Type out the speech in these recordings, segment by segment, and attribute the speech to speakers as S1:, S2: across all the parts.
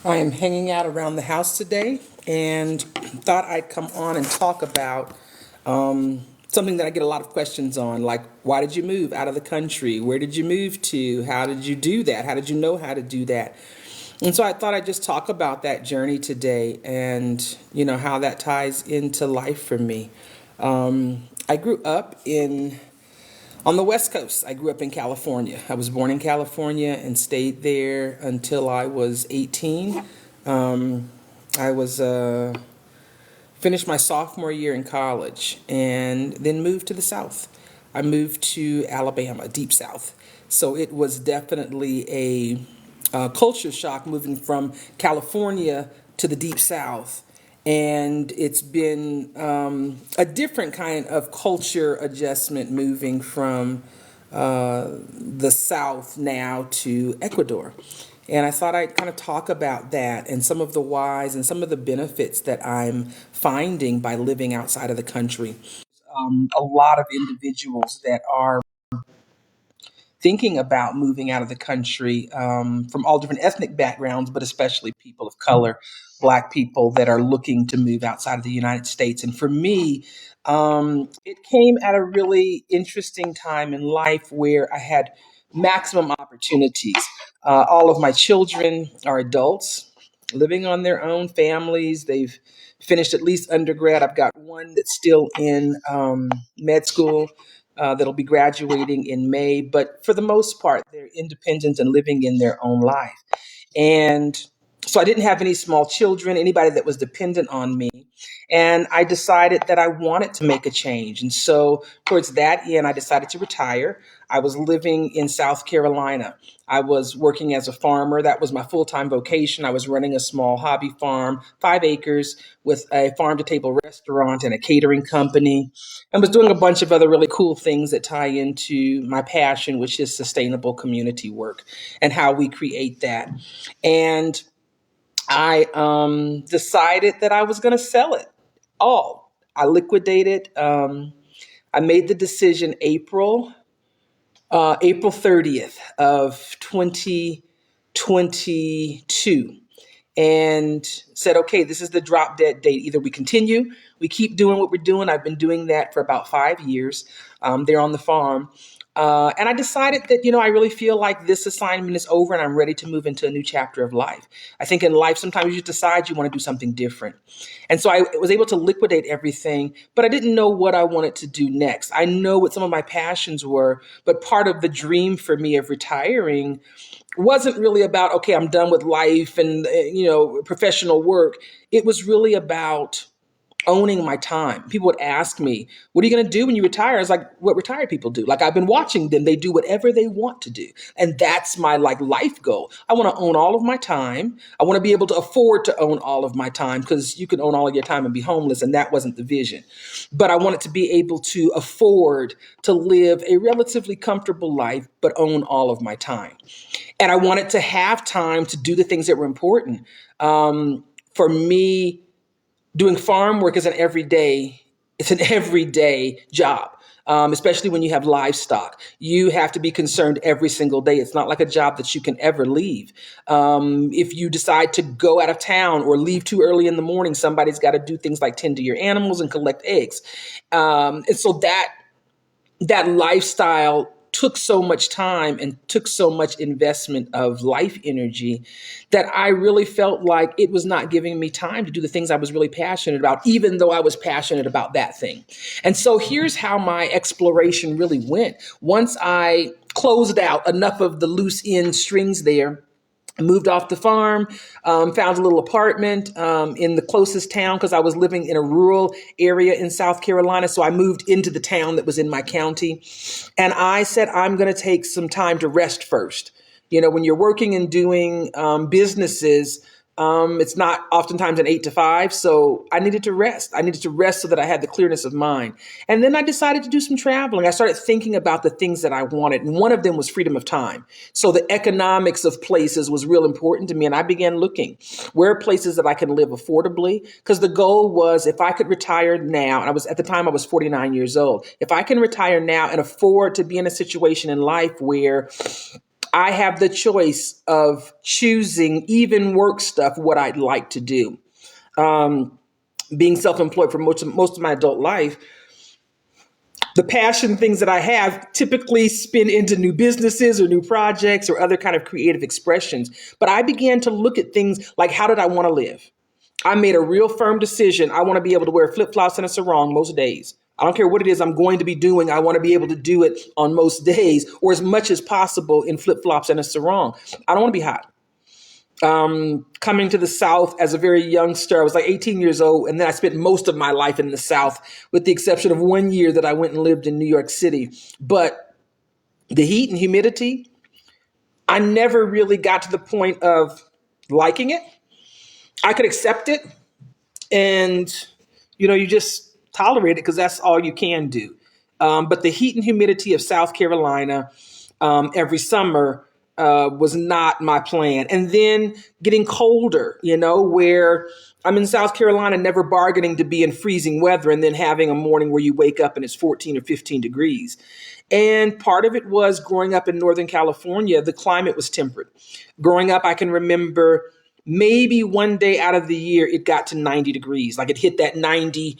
S1: I am hanging out around the house today and thought I'd come on and talk about something that I get a lot of questions on, like why did you move out of the country? Where did you move to? How did you do that? How did you know how to do that? And so I thought I'd just talk about that journey today and, how that ties into life for me. I grew up on the West Coast. I grew up in California. I was born in California and stayed there until I was 18. I was finished my sophomore year in college and then moved to the South. I moved to Alabama, deep South. So it was definitely a culture shock moving from California to the deep South. And it's been a different kind of culture adjustment moving from the South now to Ecuador. And I thought I'd kind of talk about that and some of the whys and some of the benefits that I'm finding by living outside of the country. A lot of individuals that are thinking about moving out of the country from all different ethnic backgrounds, but especially people of color, Black people that are looking to move outside of the United States. And for me, it came at a really interesting time in life where I had maximum opportunities. All of my children are adults living on their own families. They've finished at least undergrad. I've got one that's still in med school that'll be graduating in May. But for the most part, they're independent and living in their own life. And so I didn't have any small children, anybody that was dependent on me. And I decided that I wanted to make a change. And so towards that end, I decided to retire. I was living in South Carolina. I was working as a farmer. That was my full time vocation. I was running a small hobby farm, 5 acres, with a farm to table restaurant and a catering company, and was doing a bunch of other really cool things that tie into my passion, which is sustainable community work and how we create that. And I decided that I was going to sell it all. I liquidated. I made the decision April 30th of 2022, and said, okay, this is the drop dead date. Either we continue, we keep doing what we're doing. I've been doing that for about 5 years there on the farm. And I decided that, I really feel like this assignment is over and I'm ready to move into a new chapter of life. I think in life, sometimes you just decide you want to do something different. And so I was able to liquidate everything, but I didn't know what I wanted to do next. I know what some of my passions were, but part of the dream for me of retiring wasn't really about, okay, I'm done with life and, professional work. It was really about owning my time. People would ask me, what are you going to do when you retire? I was like, what retired people do. Like, I've been watching them. They do whatever they want to do. And that's my life goal. I want to own all of my time. I want to be able to afford to own all of my time, because you can own all of your time and be homeless. And that wasn't the vision. But I wanted to be able to afford to live a relatively comfortable life, but own all of my time. And I wanted to have time to do the things that were important. For me, doing farm work is it's an everyday job. Especially when you have livestock, you have to be concerned every single day. It's not like a job that you can ever leave. If you decide to go out of town or leave too early in the morning, somebody's got to do things like tend to your animals and collect eggs. And so that lifestyle took so much time and took so much investment of life energy that I really felt like it was not giving me time to do the things I was really passionate about, even though I was passionate about that thing. And so here's how my exploration really went. Once I closed out enough of the loose end strings there, I moved off the farm, found a little apartment in the closest town, because I was living in a rural area in South Carolina. So I moved into the town that was in my county. And I said, I'm going to take some time to rest first. When you're working and doing businesses, it's not oftentimes an 8 to 5. So I needed to rest. I needed to rest so that I had the clearness of mind. And then I decided to do some traveling. I started thinking about the things that I wanted. And one of them was freedom of time. So the economics of places was real important to me. And I began looking, where are places that I can live affordably? Because the goal was, if I could retire now, and at the time I was 49 years old. If I can retire now and afford to be in a situation in life where I have the choice of choosing even work stuff, what I'd like to do. Being self-employed for most of my adult life, the passion things that I have typically spin into new businesses or new projects or other kind of creative expressions. But I began to look at things like, how did I want to live? I made a real firm decision. I want to be able to wear flip flops and a sarong most days. I don't care what it is I'm going to be doing. I want to be able to do it on most days or as much as possible in flip flops and a sarong. I don't want to be hot. Coming to the South as a very youngster, I was like 18 years old. And then I spent most of my life in the South, with the exception of 1 year that I went and lived in New York City. But the heat and humidity, I never really got to the point of liking it. I could accept it, and you just tolerate it because that's all you can do. But the heat and humidity of South Carolina every summer was not my plan. And then getting colder, where I'm in South Carolina, never bargaining to be in freezing weather, and then having a morning where you wake up and it's 14 or 15 degrees. And part of it was growing up in Northern California, the climate was temperate. Growing up, I can remember maybe one day out of the year, it got to 90 degrees, like it hit that 90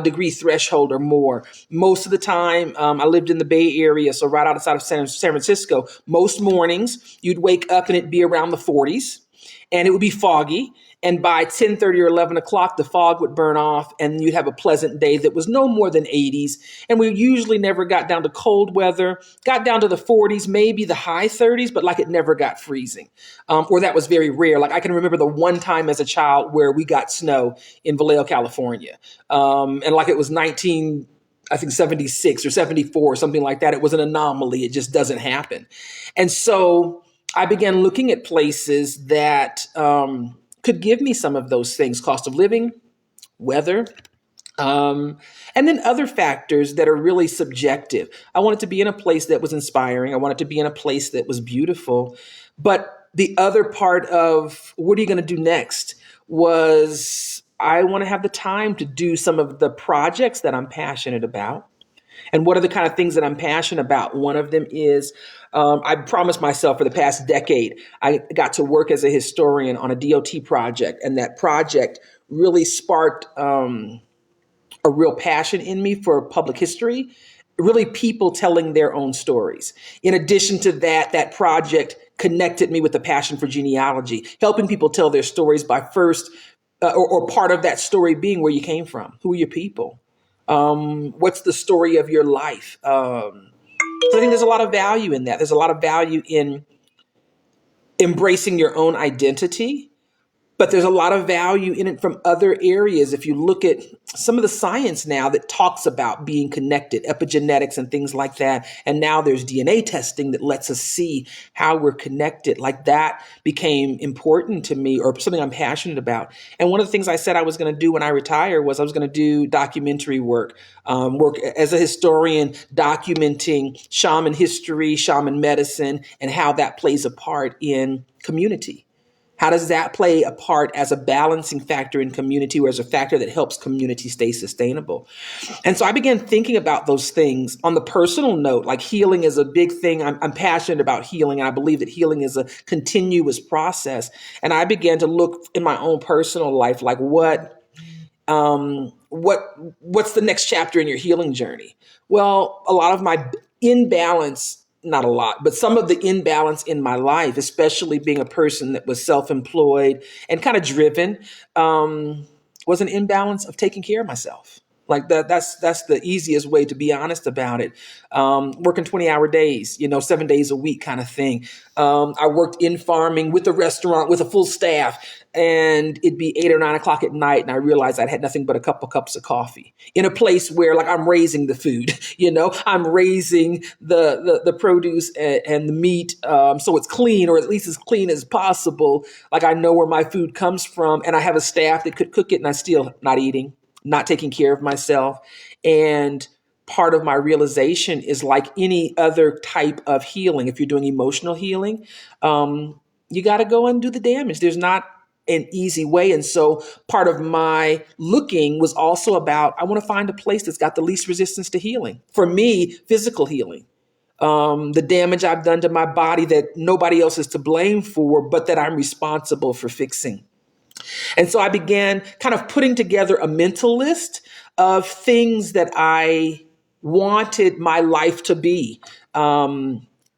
S1: degree threshold or more. Most of the time, I lived in the Bay Area, so right outside of San Francisco. Most mornings, you'd wake up and it'd be around the 40s, and it would be foggy. And by 10:30 or 11 o'clock, the fog would burn off and you'd have a pleasant day that was no more than 80s. And we usually never got down to cold weather, got down to the 40s, maybe the high 30s, but like it never got freezing. Or that was very rare. Like I can remember the one time as a child where we got snow in Vallejo, California. And like it was 76 or 74 or something like that. It was an anomaly. It just doesn't happen. And so I began looking at places that could give me some of those things: cost of living, weather, and then other factors that are really subjective. I wanted to be in a place that was inspiring. I wanted to be in a place that was beautiful. But the other part of what are you going to do next was I want to have the time to do some of the projects that I'm passionate about. And what are the kind of things that I'm passionate about? One of them is I promised myself for the past decade, I got to work as a historian on a DOT project. And that project really sparked a real passion in me for public history, really people telling their own stories. In addition to that, that project connected me with the passion for genealogy, helping people tell their stories by first or part of that story being where you came from, who are your people. What's the story of your life? So I think there's a lot of value in that. There's a lot of value in embracing your own identity, but there's a lot of value in it from other areas. If you look at some of the science now that talks about being connected, epigenetics and things like that, and now there's DNA testing that lets us see how we're connected, like that became important to me or something I'm passionate about. And one of the things I said I was going to do when I retire was I was going to do documentary work, work as a historian, documenting shaman history, shaman medicine, and how that plays a part in community. How does that play a part as a balancing factor in community or as a factor that helps community stay sustainable? And so I began thinking about those things on the personal note, like healing is a big thing. I'm passionate about healing, and I believe that healing is a continuous process. And I began to look in my own personal life, like what's the next chapter in your healing journey? Well, a lot of my imbalance, not a lot, but some of the imbalance in my life, especially being a person that was self-employed and kind of driven, was an imbalance of taking care of myself. Like that's the easiest way to be honest about it. Working 20-hour days, 7 days a week kind of thing. I worked in farming with a restaurant with a full staff, and it'd be 8 or 9 o'clock at night, and I realized I'd had nothing but a couple cups of coffee in a place where, like, I'm raising the food. I'm raising the produce and the meat, so it's clean, or at least as clean as possible. Like, I know where my food comes from, and I have a staff that could cook it, and I'm still not eating, not taking care of myself. And part of my realization is, like any other type of healing, if you're doing emotional healing, you got to go and do the damage. There's not an easy way. And so part of my looking was also about, I want to find a place that's got the least resistance to healing. For me, physical healing. the damage I've done to my body that nobody else is to blame for, but that I'm responsible for fixing. And so I began kind of putting together a mental list of things that I wanted my life to be.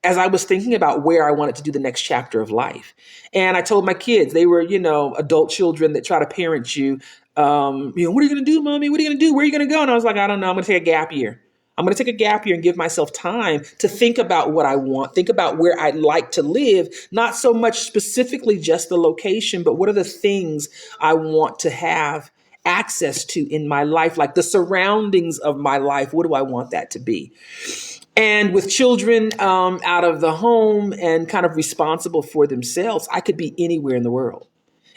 S1: As I was thinking about where I wanted to do the next chapter of life. And I told my kids, they were, adult children that try to parent you, what are you going to do, mommy? What are you going to do? Where are you going to go? And I was like, I don't know. I'm going to take a gap year. I'm going to take a gap year and give myself time to think about what I want, think about where I'd like to live, not so much specifically just the location, but what are the things I want to have access to in my life, like the surroundings of my life. What do I want that to be? And with children out of the home and kind of responsible for themselves, I could be anywhere in the world.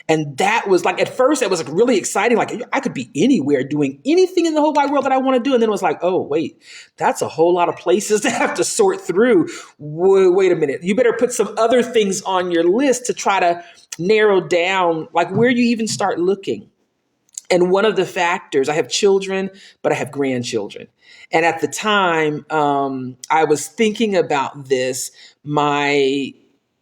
S1: And that was like, at first, it was like really exciting. Like I could be anywhere doing anything in the whole wide world that I want to do. And then it was like, oh, wait, that's a whole lot of places to have to sort through. Wait a minute. You better put some other things on your list to try to narrow down, like where you even start looking. And one of the factors, I have children, but I have grandchildren. And at the time, I was thinking about this. My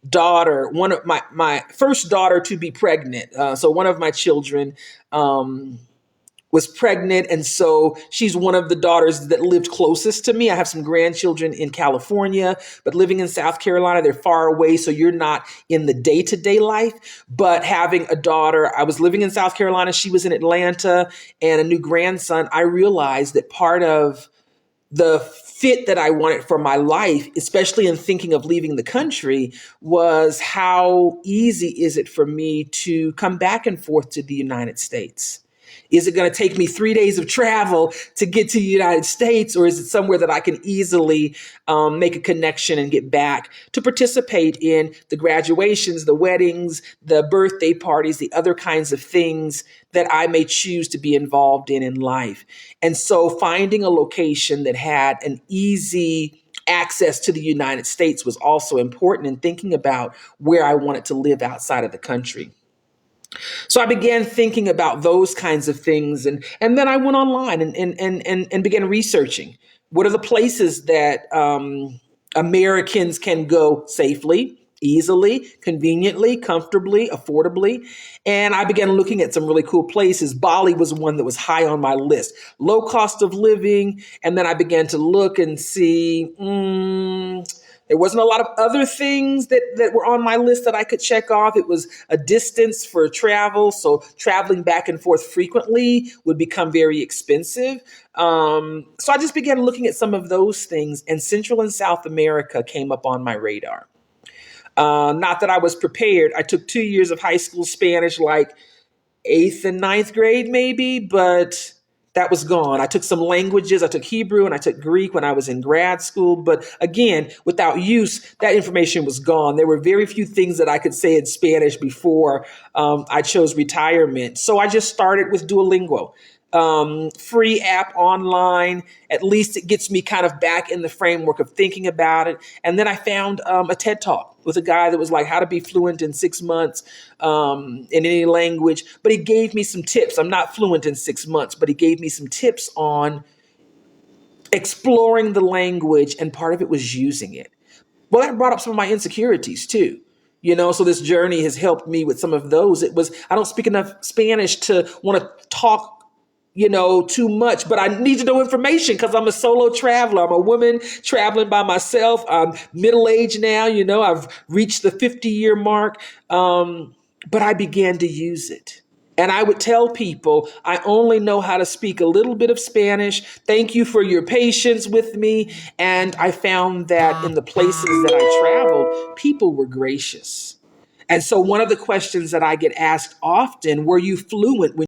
S1: daughter, one of my first daughter to be pregnant. So one of my children was pregnant. And so she's one of the daughters that lived closest to me. I have some grandchildren in California, but living in South Carolina, they're far away. So you're not in the day-to-day life. But having a daughter, I was living in South Carolina, she was in Atlanta, and a new grandson, I realized that part of the fit that I wanted for my life, especially in thinking of leaving the country, was how easy is it for me to come back and forth to the United States? Is it going to take me 3 days of travel to get to the United States, or is it somewhere that I can easily make a connection and get back to participate in the graduations, the weddings, the birthday parties, the other kinds of things that I may choose to be involved in life? And so finding a location that had an easy access to the United States was also important in thinking about where I wanted to live outside of the country. So I began thinking about those kinds of things. And then I went online and began researching what are the places that Americans can go safely, easily, conveniently, comfortably, affordably. And I began looking at some really cool places. Bali was one that was high on my list. Low cost of living. And then I began to look and see, there wasn't a lot of other things that were on my list that I could check off. It was a distance for travel. So traveling back and forth frequently would become very expensive. So I just began looking at some of those things, and Central and South America came up on my radar. Not that I was prepared. I took 2 years of high school Spanish, like 8th and 9th grade maybe, but that was gone. I took some languages. I took Hebrew and I took Greek when I was in grad school. But again, without use, that information was gone. There were very few things that I could say in Spanish before I chose retirement. So I just started with Duolingo. Free app online. At least it gets me kind of back in the framework of thinking about it. And then I found a TED Talk with a guy that was like how to be fluent in 6 months in any language. But he gave me some tips. I'm not fluent in 6 months, but he gave me some tips on exploring the language. And part of it was using it. Well, that brought up some of my insecurities too. So this journey has helped me with some of those. It was, I don't speak enough Spanish to want to talk too much, but I need to know information because I'm a solo traveler. I'm a woman traveling by myself. I'm middle-aged now. I've reached the 50-year mark. But I began to use it. And I would tell people, I only know how to speak a little bit of Spanish. Thank you for your patience with me. And I found that in the places that I traveled, people were gracious. And so one of the questions that I get asked often, were you fluent when